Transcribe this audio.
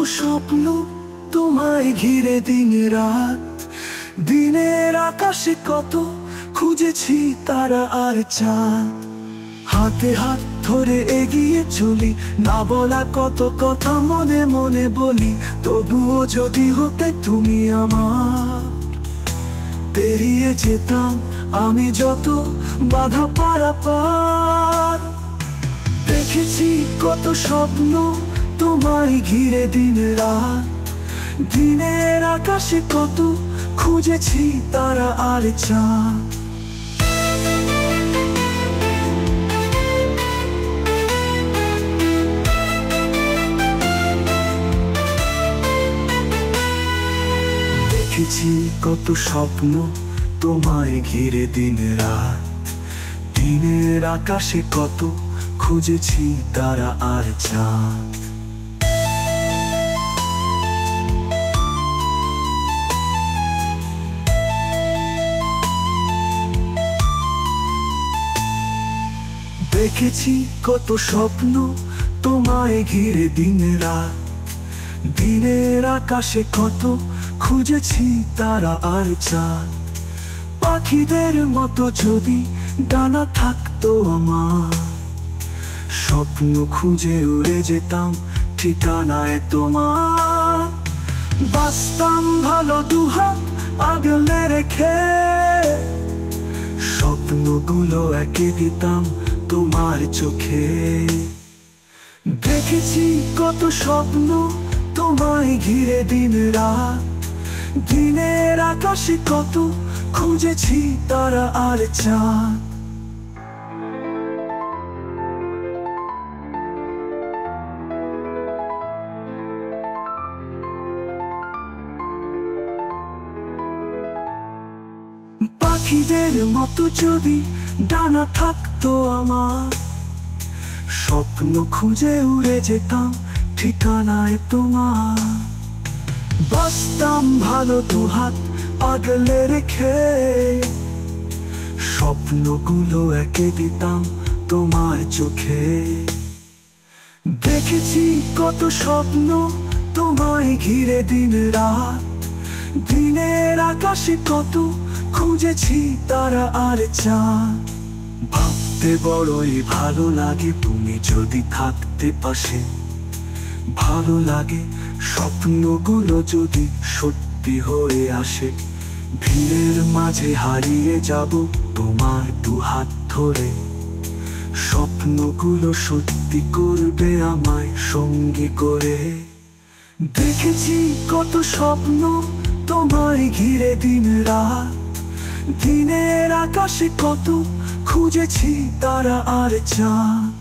স্বপ্ন তোমায় ঘিরে দিন রাত, দিনের আকাশে কত খুঁজেছি তারা আর চাঁদ। হাতে হাত ধরে এগিয়ে চলি, না বলা কত কথা মনে মনে বলি, তবুও যদি হতে তুমি আমার, পেরিয়ে যেতাম আমি যত বাধা পারাপার। দেখেছি কত স্বপ্ন তোমায় ঘিরে দিন রাত, দিনের আকাশে কত খুঁজেছি তারা আর চাঁদ। দেখেছি কত স্বপ্ন তোমায় ঘিরে দিন রাত, দিনের আকাশে কত খুঁজেছি তারা আর চাঁদ। দেখেছি কত স্বপ্ন তোমায় ঘিরে দিন রাত, দিনের আকাশে কত খুঁজেছি তারা আর চাঁদ। পাখিদের মতো যদি ডানা থাকতো আমার, স্বপ্ন খুঁজে উড়ে যেতাম ঠিকানায় তোমার। বাঁচতাম ভালো দুহাত আগলে রেখে, স্বপ্নগুলো এঁকে দিতাম তোমার চোখে। দেখেছি কত স্বপ্ন তোমায় ঘিরে দিন রাত, দিনের আকাশে কত খুঁজেছি তারা আর চাঁদ। পাখিদের মতো যদি ডানা থাকতো আমার, স্বপ্ন খুঁজে উড়ে যেতাম ঠিকানায় তোমার। বাঁচতাম ভালো দুহাত আগলে রেখে, স্বপ্নগুলো এঁকে দিতাম তোমার চোখে। দেখেছি কত স্বপ্ন তোমায় ঘিরে দিন রাত, দিনের আকাশে কত খুঁজেছি তারা আর চাঁদ। ভাবতে বড়ই ভালো লাগে তুমি যদি থাকতে পাশে, ভালো লাগে স্বপ্নগুলো যদি সত্যি হয়ে আসে। ভিড়ের মাঝে হারিয়ে যাব তোমার দুহাত ধরে, স্বপ্নগুলো সত্যি করবে আমায় সঙ্গী করে। দেখেছি কত স্বপ্ন তোমায় ঘিরে দিন রাত, দিনের আকাশে কত খুঁজেছি তারা আর চাঁদ।